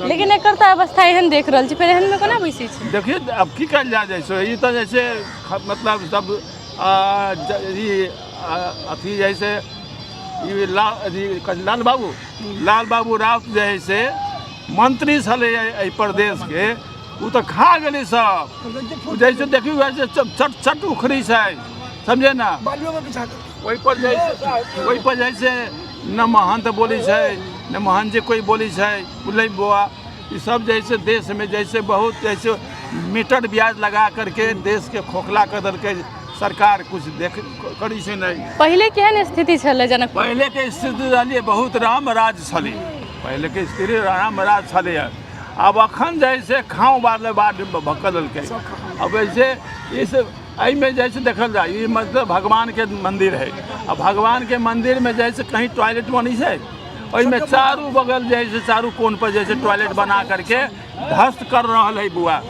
लेकिन एक अवस्था एहन देख रहा फिर एहन में कोना बैसी छै। देखिए अब की कल जा जैसे ये तो जैसे मतलब सब अथी जैसे ये लाल बाबू राउत जैसे मंत्री छे प्रदेश के वो तो खा गए सब जैसे देखिए वैसे चट उखड़ी है समझे ना वही पर जैसे न महंत बोली है न महंत जी कोई बोली है बोले बुआ ये सब जैसे देश में जैसे बहुत जैसे मीटर ब्याज लगा करके देश के खोखला कर के सरकार कुछ देख करी से नहीं। पहले केहन स्थिति छले जनक पहले के स्थिति रही बहुत राम राज छले पहले के स्थिति राम राज छले अब अखन जैसे खाँव वाले बाद भकल के अब वैसे इस में जैसे देखल जाए ये मतलब भगवान के मंदिर है अब भगवान के मंदिर में जैसे कहीं टॉयलेट बनी है में चारों बगल जैसे चारों कोन पर जैसे टॉयलेट बना करके ध्वस्त कर रहा है बुआ।